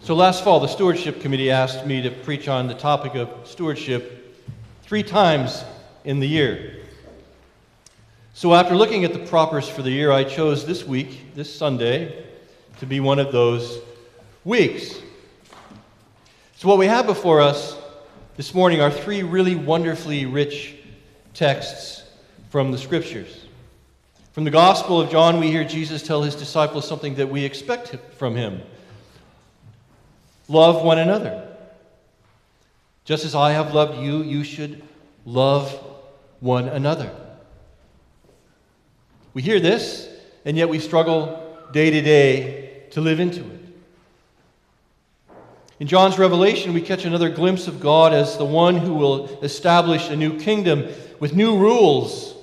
So last fall, the Stewardship Committee asked me to preach on the topic of stewardship 3 times in the year. So after looking at the propers for the year, I chose this week, this Sunday, to be one of those weeks. So what we have before us this morning are 3 really wonderfully rich texts from the Scriptures. From the Gospel of John, we hear Jesus tell his disciples something that we expect from him. Love one another. Just as I have loved you, you should love one another. We hear this, and yet we struggle day to day to live into it. In John's Revelation, we catch another glimpse of God as the one who will establish a new kingdom with new rules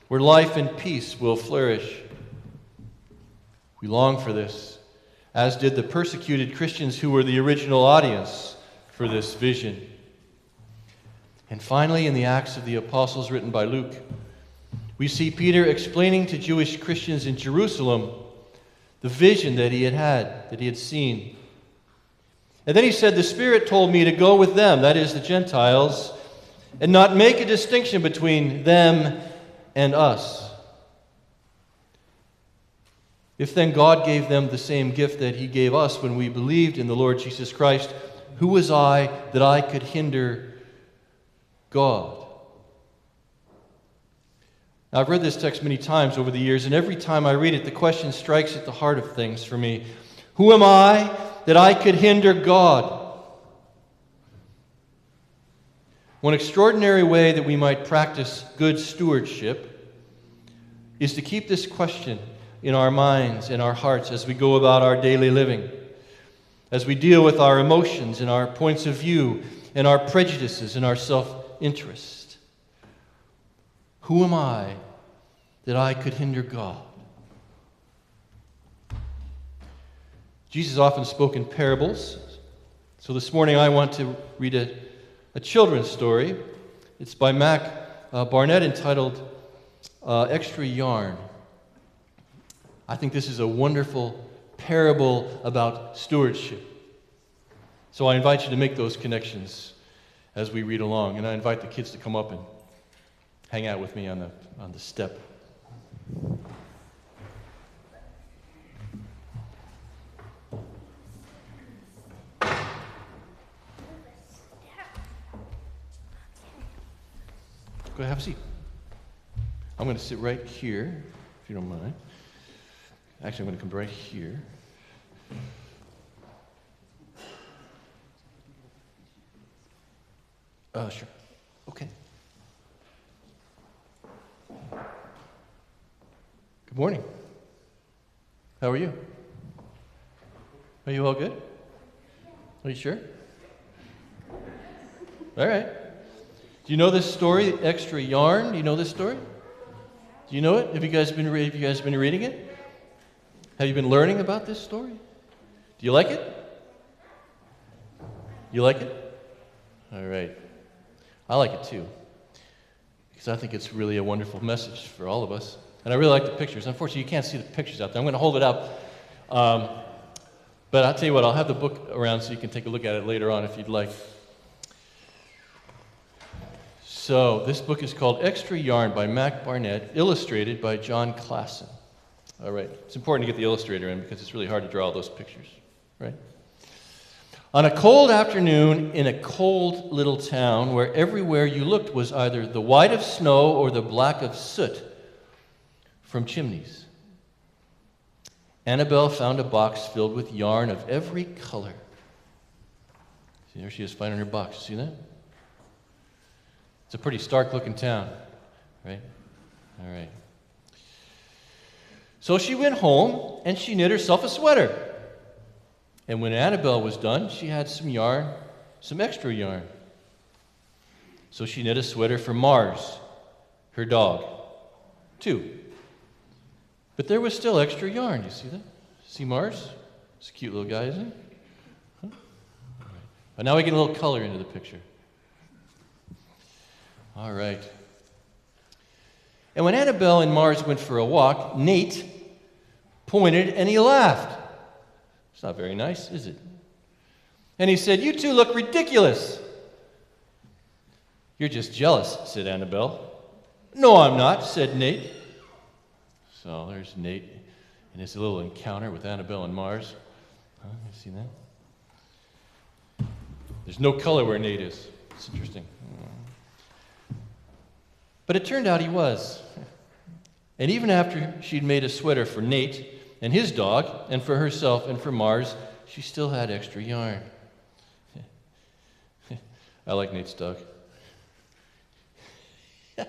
where life and peace will flourish. We long for this, as did the persecuted Christians who were the original audience for this vision. And finally, in the Acts of the Apostles written by Luke, we see Peter explaining to Jewish Christians in Jerusalem the vision that he had seen. And then he said, "The Spirit told me to go with them," that is, the Gentiles, "and not make a distinction between them and us. If then God gave them the same gift that he gave us when we believed in the Lord Jesus Christ, who was I that I could hinder God?" Now, I've read this text many times over the years, and every time I read it, the question strikes at the heart of things for me. Who am I that I could hinder God? One extraordinary way that we might practice good stewardship is to keep this question in our minds and our hearts as we go about our daily living, as we deal with our emotions and our points of view and our prejudices and our self-interest. Who am I that I could hinder God? Jesus often spoke in parables, so this morning I want to read a children's story. It's by Mac Barnett, entitled Extra Yarn. I think this is a wonderful parable about stewardship. So I invite you to make those connections as we read along, and I invite the kids to come up and hang out with me on the step. Go ahead, have a seat. I'm going to sit right here, if you don't mind. Actually, I'm going to come right here. Sure. Okay. Good morning. How are you? Are you all good? Are you sure? All right. Do you know this story, Extra Yarn? Do you know this story? Do you know it? Have you guys been reading it? Have you been learning about this story? Do you like it? You like it? All right. I like it too, because I think it's really a wonderful message for all of us. And I really like the pictures. Unfortunately, you can't see the pictures out there. I'm going to hold it up. But I'll tell you what, I'll have the book around so you can take a look at it later on if you'd like. So, this book is called Extra Yarn by Mac Barnett, illustrated by John Klassen. All right. It's important to get the illustrator in because it's really hard to draw all those pictures, right? On a cold afternoon in a cold little town where everywhere you looked was either the white of snow or the black of soot from chimneys, Annabelle found a box filled with yarn of every color. See, there she is finding her box. See that? It's a pretty stark-looking town, right? All right. So she went home and she knit herself a sweater. And when Annabelle was done, she had some yarn, some extra yarn. So she knit a sweater for Mars, her dog, too. But there was still extra yarn. You see that? See Mars? He's a cute little guy, isn't he? Huh? All right. But now we get a little color into the picture. All right. And when Annabelle and Mars went for a walk, Nate pointed and he laughed. It's not very nice, is it? And he said, "You two look ridiculous." "You're just jealous," said Annabelle. "No, I'm not," said Nate. So there's Nate and his little encounter with Annabelle and Mars. You see that? There's no color where Nate is. It's interesting. But it turned out he was. And even after she'd made a sweater for Nate and his dog, and for herself and for Mars, she still had extra yarn. I like Nate's dog. All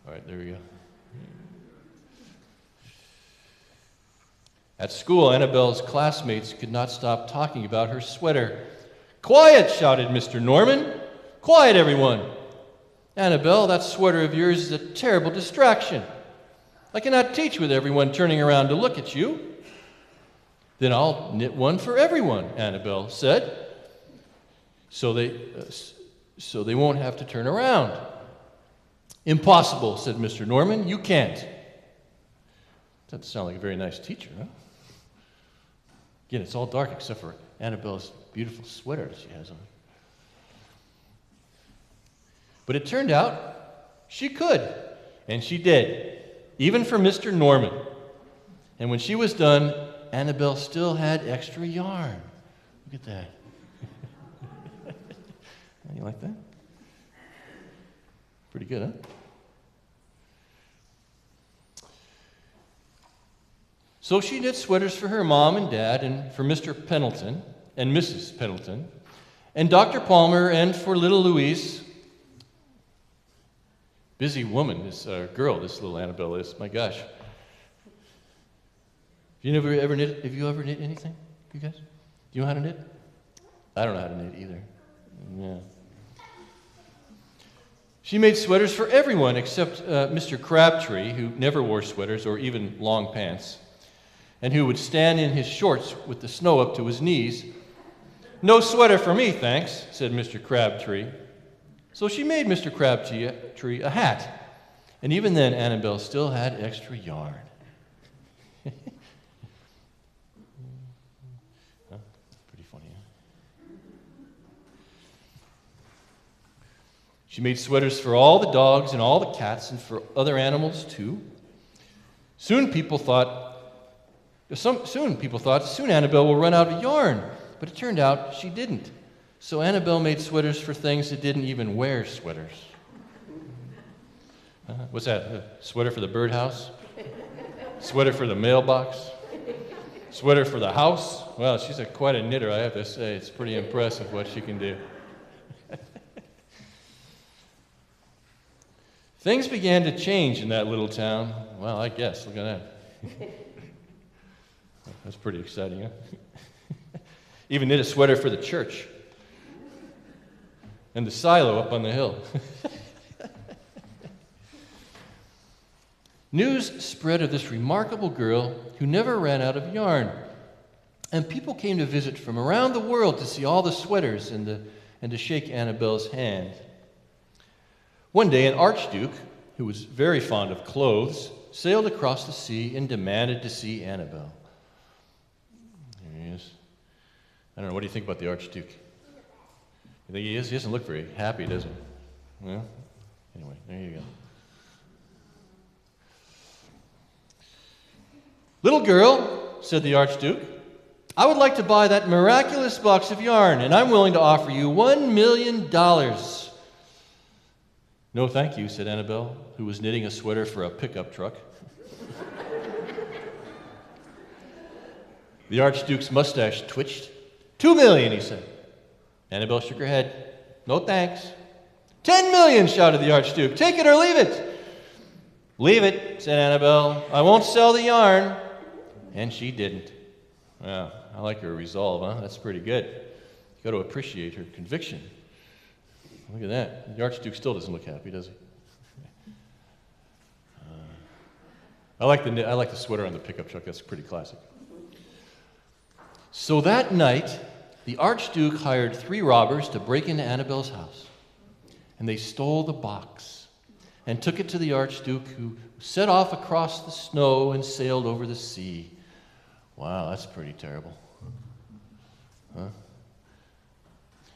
right, there we go. At school, Annabelle's classmates could not stop talking about her sweater. "Quiet!" shouted Mr. Norman. "Quiet, everyone! Annabelle, that sweater of yours is a terrible distraction. I cannot teach with everyone turning around to look at you." "Then I'll knit one for everyone," Annabelle said, so they won't have to turn around. "Impossible," said Mr. Norman. "You can't." Doesn't sound like a very nice teacher, huh? Again, it's all dark except for Annabelle's beautiful sweater that she has on. But it turned out she could, and she did, even for Mr. Norman. And when she was done, Annabelle still had extra yarn. Look at that. You like that? Pretty good, huh? So she knit sweaters for her mom and dad, and for Mr. Pendleton and Mrs. Pendleton, and Dr. Palmer, and for little Louise. Busy woman, this girl, this little Annabelle is. My gosh. Have you ever knit anything, you guys? Do you know how to knit? I don't know how to knit either. Yeah. She made sweaters for everyone except Mr. Crabtree, who never wore sweaters or even long pants, and who would stand in his shorts with the snow up to his knees. "No sweater for me, thanks," said Mr. Crabtree. So she made Mr. Crabtree a hat, and even then Annabelle still had extra yarn. Pretty funny, huh? She made sweaters for all the dogs and all the cats and for other animals too. Soon people thought Annabelle will run out of yarn, but it turned out she didn't. So Annabelle made sweaters for things that didn't even wear sweaters. What's that? A sweater for the birdhouse? Sweater for the mailbox? Sweater for the house? Well, she's quite a knitter, I have to say. It's pretty impressive what she can do. Things began to change in that little town. Well, I guess. Look at that. That's pretty exciting, huh? Even knit a sweater for the church. And the silo up on the hill. News spread of this remarkable girl who never ran out of yarn. And people came to visit from around the world to see all the sweaters and to shake Annabelle's hand. One day, an archduke, who was very fond of clothes, sailed across the sea and demanded to see Annabelle. There he is. I don't know, what do you think about the archduke? You think he is? He doesn't look very happy, does he? Well, anyway, there you go. "Little girl," said the archduke, "I would like to buy that miraculous box of yarn, and I'm willing to offer you $1 million. "No, thank you," said Annabelle, who was knitting a sweater for a pickup truck. The archduke's mustache twitched. $2 million, he said. Annabelle shook her head. "No, thanks." $10 million, shouted the archduke. "Take it or leave it." "Leave it," said Annabelle. "I won't sell the yarn." And she didn't. Well, I like her resolve, huh? That's pretty good. You got to appreciate her conviction. Look at that. The archduke still doesn't look happy, does he? I like the sweater on the pickup truck. That's pretty classic. So that night, the archduke hired 3 robbers to break into Annabelle's house. And they stole the box and took it to the archduke, who set off across the snow and sailed over the sea. Wow, that's pretty terrible. Huh?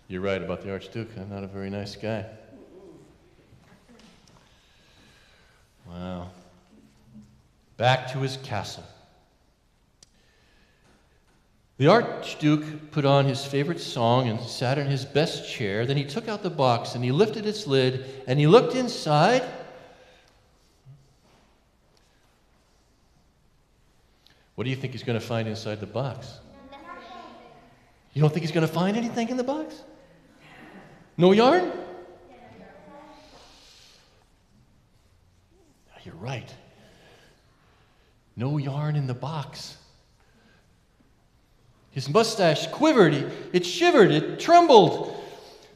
You're right about the Archduke. I'm not a very nice guy. Wow. Back to his castle. The Archduke put on his favorite song and sat in his best chair. Then he took out the box and he lifted its lid and he looked inside. What do you think he's going to find inside the box? You don't think he's going to find anything in the box? No yarn? You're right. No yarn in the box. His mustache quivered, it shivered, it trembled.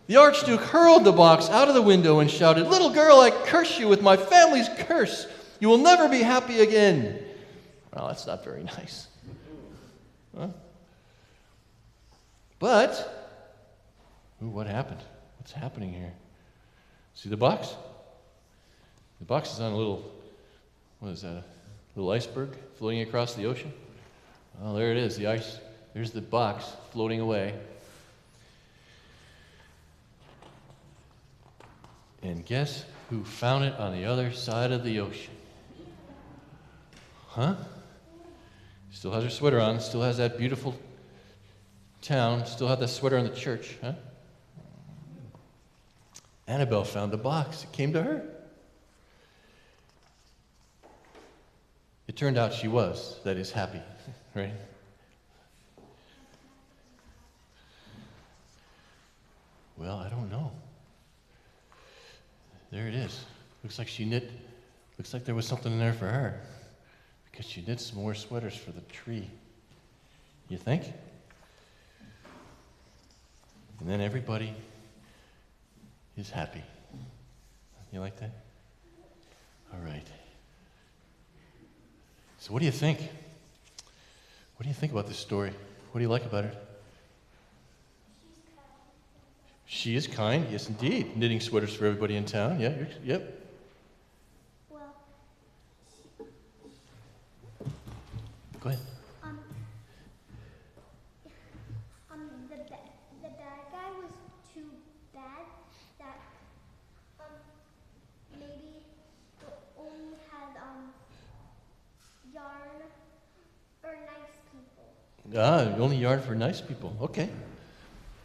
The Archduke hurled the box out of the window and shouted, "Little girl, I curse you with my family's curse. You will never be happy again." Well, that's not very nice. Huh? But, what happened? What's happening here? See the box? The box is on a little, what is that, a little iceberg floating across the ocean? Well, there it is, the ice. There's the box floating away. And guess who found it on the other side of the ocean? Huh? Still has her sweater on, still has that beautiful town, still has that sweater on the church, huh? Annabelle found the box. It came to her. It turned out she was, that is, happy, right? Well, I don't know. There it is. Looks like there was something in there for her. Because she knit some more sweaters for the tree. You think? And then everybody is happy. You like that? All right. So what do you think? What do you think about this story? What do you like about it? She is kind, yes indeed. Knitting sweaters for everybody in town. Yeah, yep. Well, Go ahead. the bad guy was too bad that maybe it only had yarn for nice people. Only yarn for nice people. Okay.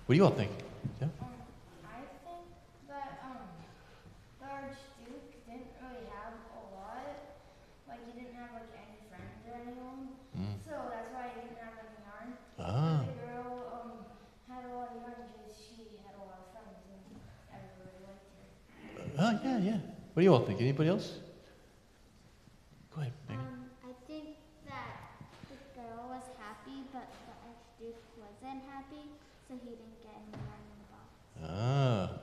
What do you all think? Yeah? I think that the Archduke didn't really have a lot. Like, he didn't have like any friends or anyone. So that's why he didn't have any yarn. The girl had a lot of yarn because she had a lot of friends and everybody liked her. Yeah. What do you all think? Anybody else? Go ahead, Megan. I think that the girl was happy, but the Archduke wasn't happy, so he didn't get any yarn in the box.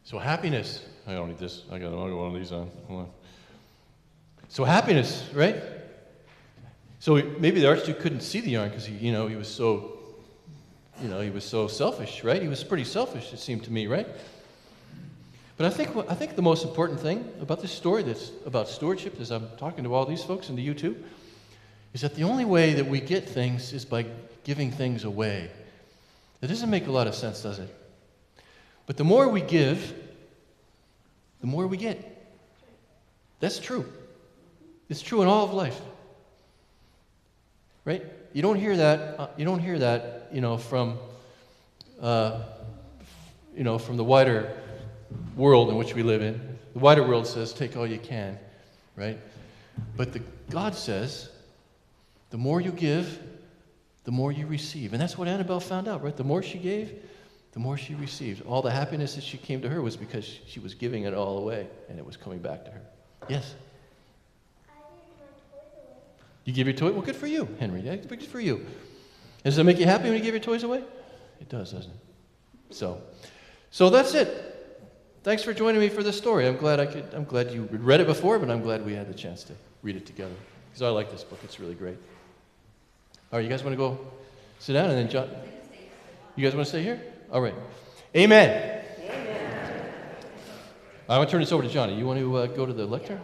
So happiness. I don't need this. I got one of these on. Hold on. So happiness, right? So maybe the Archduke couldn't see the yarn because he was so, he was so selfish, right? He was pretty selfish, it seemed to me, right? But I think the most important thing about this story that's about stewardship, as I'm talking to all these folks and to you too, is that the only way that we get things is by giving things away. That doesn't make a lot of sense, does it? But the more we give, the more we get. That's true. It's true in all of life. Right? You don't hear that. From from the wider world in which we live in. The wider world says, "Take all you can," right? But God says, the more you give, the more you receive. And that's what Annabelle found out, right? The more she gave, the more she received. All the happiness that she came to her was because she was giving it all away, and it was coming back to her. Yes? I gave my toys away. You give your toy? Well, good for you, Henry. Yeah, good for you. Does that make you happy when you give your toys away? It does, doesn't it? So that's it. Thanks for joining me for this story. I'm glad you read it before, but I'm glad we had the chance to read it together. Because I like this book. It's really great. All right, you guys want to go sit down and then John? You guys want to stay here? All right. Amen. I want to turn this over to Johnny. You want to go to the lectern?